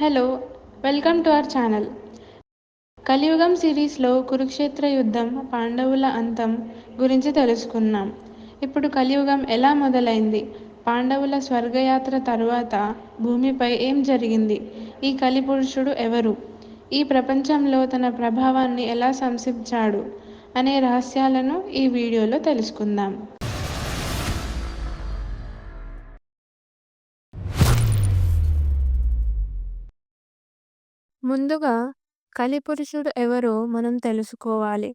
Hello, welcome to our channel. కలియుగం సిరీస్లో కురుక్షేత్ర యుద్ధం, పాండవుల అంతం గురించి తెలుసుకున్నాం. ఇప్పుడు కలియుగం ఎలా మొదలైంది, పాండవుల స్వర్గయాత్ర తరువాత భూమిపై ఏం జరిగింది, ఈ కలిపురుషుడు ఎవరు, ఈ ప్రపంచంలో తన ప్రభావాన్ని ఎలా సంసించాడు అనే రహస్యాలను ఈ వీడియోలో తెలుసుకుందాం. ముందుగా కలిపురుషుడు ఎవరో మనం తెలుసుకోవాలి.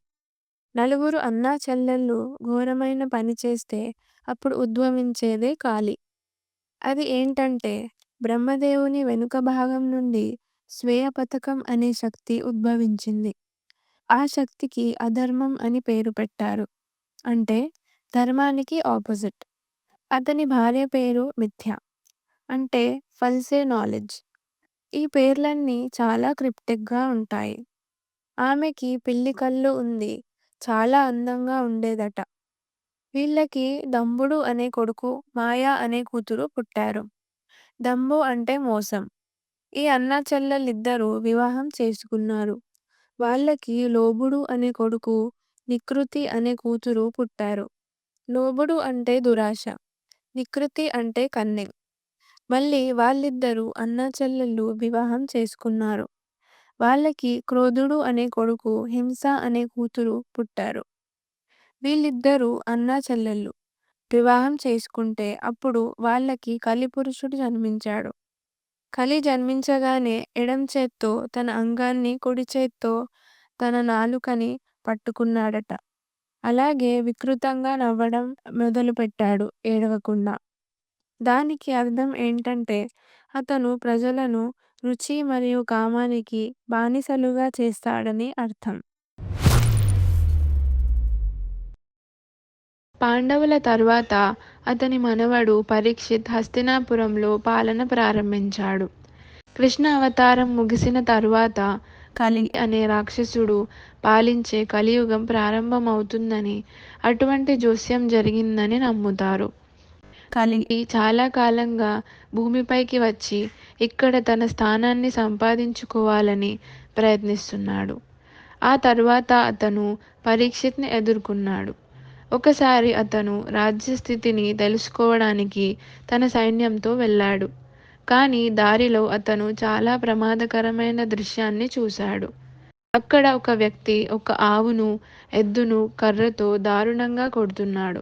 నలుగురు అన్నా చెల్లెళ్ళు ఘోరమైన పని చేస్తే అప్పుడు ఉద్భవించేదే కాలి. అది ఏంటంటే బ్రహ్మదేవుని వెనుక భాగం నుండి స్వేయ పతకం అనే శక్తి ఉద్భవించింది. ఆ శక్తికి అధర్మం అని పేరు పెట్టారు. అంటే ధర్మానికి ఆపోజిట్. అతని భార్య పేరు మిథ్య, అంటే ఫల్సే నాలెడ్జ్. ఈ పేర్లన్నీ చాలా క్రిప్టిక్‌గా ఉంటాయి. ఆమెకి పిల్లి కళ్ళు ఉంది. చాలా అందంగా ఉండేదట. వీళ్ళకి దంభుడు అనే కొడుకు, మాయ అనే కూతురు పుట్టారు. దంభు అంటే మోసం. ఈ అన్నా చెల్లెలిద్దరూ వివాహం చేసుకున్నారు. వాళ్ళకి లోభుడు అనే కొడుకు, నికృతి అనే కూతురు పుట్టారు. లోభుడు అంటే దురాశ, నికృతి అంటే కన్నింగ్. మళ్ళీ వాళ్ళిద్దరూ అన్నా చెల్లెళ్ళు వివాహం చేసుకున్నారు. వాళ్ళకి క్రోధుడు అనే కొడుకు, హింస అనే కూతురు పుట్టారు. వీళ్ళిద్దరూ అన్నా చెల్లెళ్ళు వివాహం చేసుకుంటే అప్పుడు వాళ్ళకి కలిపురుషుడు జన్మించాడు. కలి జన్మించగానే ఎడం చేత్తో తన అంగాన్ని, కుడి చేత్తో తన నాలుకని పట్టుకున్నాడట. అలాగే వికృతంగా నవ్వడం మొదలుపెట్టాడు ఏడవకుండా. దానికి అర్థం ఏంటంటే అతను ప్రజలను రుచి మరియు కామానికి బానిసలుగా చేస్తాడని అర్థం. పాండవుల తరువాత అతని మనవడు పరీక్షిత్ హస్తినాపురంలో పాలన ప్రారంభించాడు. కృష్ణ అవతారం ముగిసిన తరువాత కలి అనే రాక్షసుడు పాలించే కలియుగం ప్రారంభమవుతుందని, అటువంటి జోస్యం జరిగిందని నమ్ముతారు. కలి చాలా కాలంగా భూమిపైకి వచ్చి ఇక్కడ తన స్థానాన్ని సంపాదించుకోవాలని ప్రయత్నిస్తున్నాడు. ఆ తర్వాత అతను పరీక్షిత్ని ఎదుర్కొన్నాడు. ఒకసారి అతను రాజ్యస్థితిని తెలుసుకోవడానికి తన సైన్యంతో వెళ్ళాడు. కానీ దారిలో అతను చాలా ప్రమాదకరమైన దృశ్యాన్ని చూశాడు. అక్కడ ఒక వ్యక్తి ఒక ఆవును, ఎద్దును కర్రతో దారుణంగా కొడుతున్నాడు.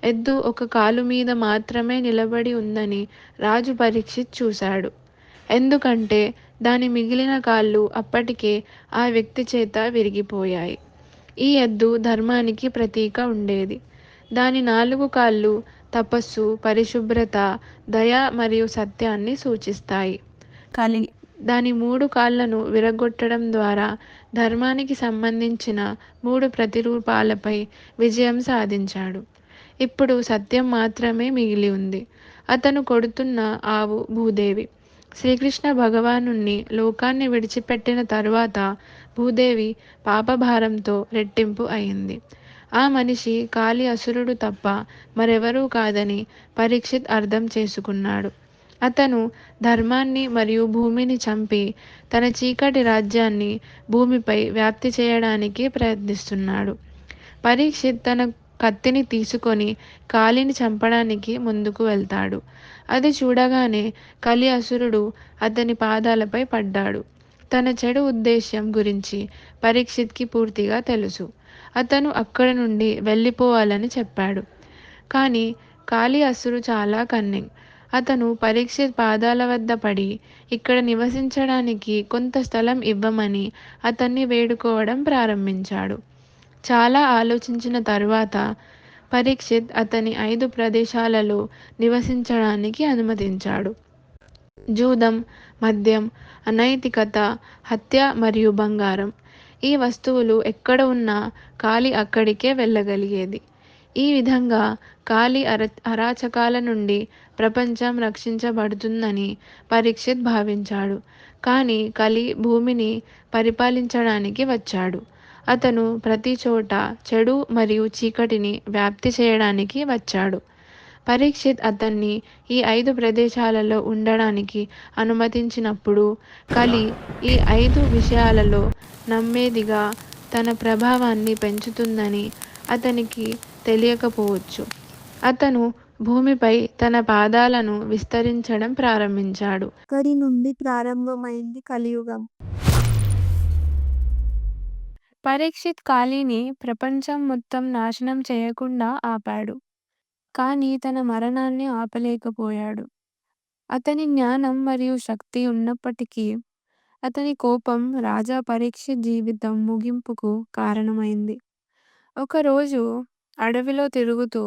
ఎద్దు ఒక కాలు మీద మాత్రమే నిలబడి ఉందని రాజు పరీక్షిత్ చూశాడు. ఎందుకంటే దాని మిగిలిన కాళ్ళు అప్పటికే ఆ వ్యక్తి చేత విరిగిపోయాయి. ఈ ఎద్దు ధర్మానికి ప్రతీక ఉండేది. దాని 4 కాళ్ళు తపస్సు, పరిశుభ్రత, దయ మరియు సత్యాన్ని సూచిస్తాయి. కలి దాని 3 కాళ్ళను విరగొట్టడం ద్వారా ధర్మానికి సంబంధించిన 3 ప్రతిరూపాలపై విజయం సాధించాడు. ఇప్పుడు సత్యం మాత్రమే మిగిలి ఉంది. అతను కొడుతున్న ఆవు భూదేవి. శ్రీకృష్ణ భగవానుణ్ణి లోకాన్ని విడిచిపెట్టిన తరువాత భూదేవి పాపభారంతో రెట్టింపు అయింది. ఆ మనిషి కాళి అసురుడు తప్ప మరెవరూ కాదని పరీక్షిత్ అర్థం చేసుకున్నాడు. అతను ధర్మాన్ని మరియు భూమిని చంపి తన చీకటి రాజ్యాన్ని భూమిపై వ్యాప్తి చేయడానికి ప్రయత్నిస్తున్నాడు. పరీక్షిత్ తన కత్తిని తీసుకొని కాళిని చంపడానికి ముందుకు వెళ్తాడు. అది చూడగానే కలి అసురుడు అతని పాదాలపై పడ్డాడు. తన చెడు ఉద్దేశ్యం గురించి పరీక్షిత్కి పూర్తిగా తెలుసు. అతను అక్కడి నుండి వెళ్ళిపోవాలని చెప్పాడు. కానీ కాళి అసురు చాలా కన్నింగ్. అతను పరీక్షిత్ పాదాల వద్ద పడి ఇక్కడ నివసించడానికి కొంత స్థలం ఇవ్వమని అతన్ని వేడుకోవడం ప్రారంభించాడు. చాలా ఆలోచించిన తరువాత పరీక్షిత్ అతని 5 ప్రదేశాలలో నివసించడానికి అనుమతించాడు. జూదం, మద్యం, అనైతికత, హత్య మరియు బంగారం. ఈ వస్తువులు ఎక్కడ ఉన్నా కాళి అక్కడికే వెళ్ళగలిగేది. ఈ విధంగా కాళి అరాచకాల నుండి ప్రపంచం రక్షించబడుతుందని పరీక్షిత్ భావించాడు. కానీ కలి భూమిని పరిపాలించడానికి వచ్చాడు. అతను ప్రతి చోట చెడు మరియు చీకటిని వ్యాప్తి చేయడానికి వచ్చాడు. పరీక్షిత్ అతన్ని ఈ 5 ప్రదేశాలలో ఉండడానికి అనుమతించినప్పుడు కలి ఈ 5 విషయాలలో నమ్మేదిగా తన ప్రభావాన్ని పెంచుతుందని అతనికి తెలియకపోవచ్చు. అతను భూమిపై తన పాదాలను విస్తరించడం ప్రారంభించాడు. అక్కడి నుండి ప్రారంభమైంది కలియుగం. పరీక్షిత్ కాలిని ప్రపంచం మొత్తం నాశనం చేయకుండా ఆపాడు. కానీ తన మరణాన్ని ఆపలేకపోయాడు. అతని జ్ఞానం మరియు శక్తి ఉన్నప్పటికీ అతని కోపం రాజా పరీక్షిత్ జీవితం ముగింపుకు కారణమైంది. ఒకరోజు అడవిలో తిరుగుతూ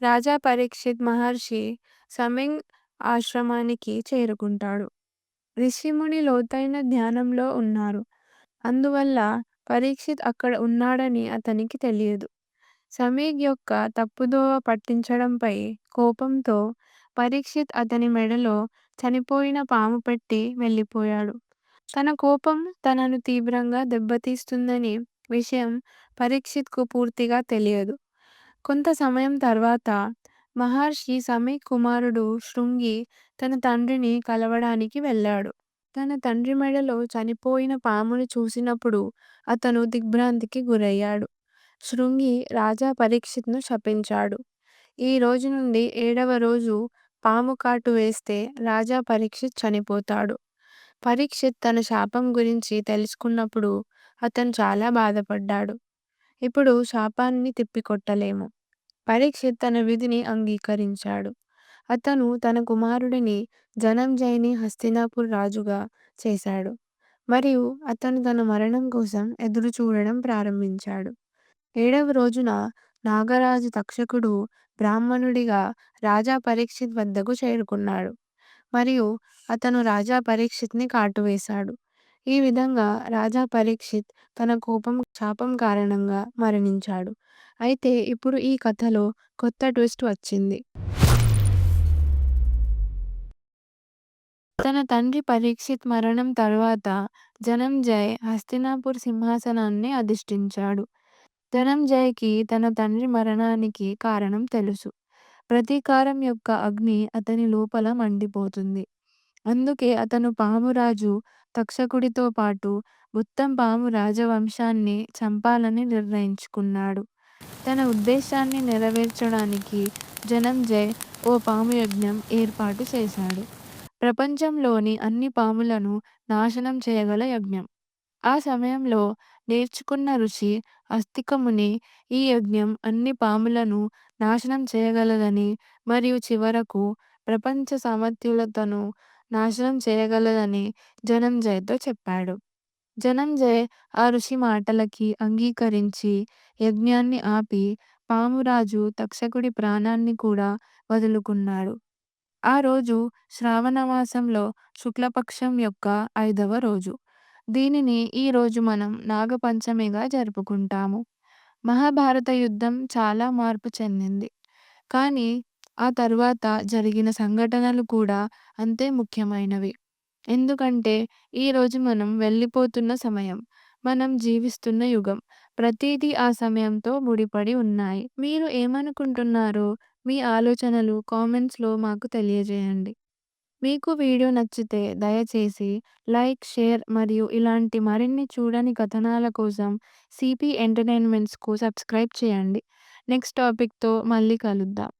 రాజా పరీక్షిత్ మహర్షి సమింగ్ ఆశ్రమానికి చేరుకుంటాడు. ఋషిముని లోతైన ధ్యానంలో ఉన్నారు. అందువల్ల పరీక్షిత్ అక్కడ ఉన్నాడని అతనికి తెలియదు. సమీగ్ యొక్క తప్పుదోవ పట్టించడంపై కోపంతో పరీక్షిత్ అతని మెడలో చనిపోయిన పాము పెట్టి వెళ్ళిపోయాడు. తన కోపం తనను తీవ్రంగా దెబ్బతీస్తుందని విషయం పరీక్షిత్కు పూర్తిగా తెలియదు. కొంత సమయం తర్వాత మహర్షి సమీక్ కుమారుడు శృంగి తన తండ్రిని కలవడానికి వెళ్ళాడు. తన తండ్రి మెడలో చనిపోయిన పామును చూసినప్పుడు అతను దిగ్భ్రాంతికి గురయ్యాడు. శృంగి రాజా పరీక్షిత్ను శపించాడు. ఈ రోజు నుండి 7వ రోజు పాము కాటు వేస్తే రాజా పరీక్షిత్ చనిపోతాడు. పరీక్షిత్ తన శాపం గురించి తెలుసుకున్నప్పుడు అతను చాలా బాధపడ్డాడు. ఇప్పుడు శాపాన్ని తిప్పికొట్టలేము. పరీక్షిత్ తన విధిని అంగీకరించాడు. అతను తన కుమారుడిని జనంజయ్ని హస్తినాపూర్ రాజుగా చేశాడు మరియు అతను తన మరణం కోసం ఎదురు చూడడం ప్రారంభించాడు. 7వ రోజున నాగరాజు తక్షకుడు బ్రాహ్మణుడిగా రాజా పరీక్షిత్ వద్దకు చేరుకున్నాడు మరియు అతను రాజా పరీక్షిత్ని కాటువేశాడు. ఈ విధంగా రాజా పరీక్షిత్ తన కోపం శాపం కారణంగా మరణించాడు. అయితే ఇప్పుడు ఈ కథలో కొత్త ట్విస్ట్ వచ్చింది. తన తండ్రి పరీక్షిత్ మరణం తర్వాత జనంజయ్ హస్తినాపూర్ సింహాసనాన్ని అధిష్ఠించాడు. జనంజయ్కి తన తండ్రి మరణానికి కారణం తెలుసు. ప్రతీకారం యొక్క అగ్ని అతని లోపల మండిపోతుంది. అందుకే అతను పామురాజు తక్షకుడితో పాటు మొత్తం పాము రాజవంశాన్ని చంపాలని నిర్ణయించుకున్నాడు. తన ఉద్దేశాన్ని నెరవేర్చడానికి జనంజయ్ ఓ పాము యజ్ఞం ఏర్పాటు చేశాడు. ప్రపంచంలోని అన్ని పాములను నాశనం చేయగల యజ్ఞం. ఆ సమయంలో నేర్చుకున్న ఋషి అస్తికముని ఈ యజ్ఞం అన్ని పాములను నాశనం చేయగలదని మరియు చివరకు ప్రపంచ సమతుల్యతను నాశనం చేయగలదని జనంజయ్తో చెప్పాడు. జనంజయ్ ఆ ఋషి మాటలకి అంగీకరించి యజ్ఞాన్ని ఆపి పామురాజు తక్షకుడి ప్రాణాన్ని కూడా వదులుకున్నాడు. ఆ రోజు శ్రావణమాసంలో శుక్లపక్షం యొక్క 5వ రోజు. దీనిని ఈ రోజు మనం నాగపంచమిగా జరుపుకుంటాము. మహాభారత యుద్ధం చాలా మార్పు చెందింది. కానీ ఆ తర్వాత జరిగిన సంఘటనలు కూడా అంతే ముఖ్యమైనవి. ఎందుకంటే ఈరోజు మనం వెళ్ళిపోతున్న సమయం, మనం జీవిస్తున్న యుగం, ప్రతీదీ ఆ సమయంతో ముడిపడి ఉన్నాయి. మీరు ఏమనుకుంటున్నారో మీ ఆలోచనలు కామెంట్స్‌లో మాకు తెలియజేయండి. మీకు వీడియో నచ్చితే దయచేసి లైక్, షేర్ మరియు ఇలాంటి మరిన్ని చూడని కథనాల కోసం సిపి ఎంటర్‌టైన్‌మెంట్స్‌కు సబ్స్క్రైబ్ చేయండి. నెక్స్ట్ టాపిక్‌తో మళ్ళీ కలుద్దాం.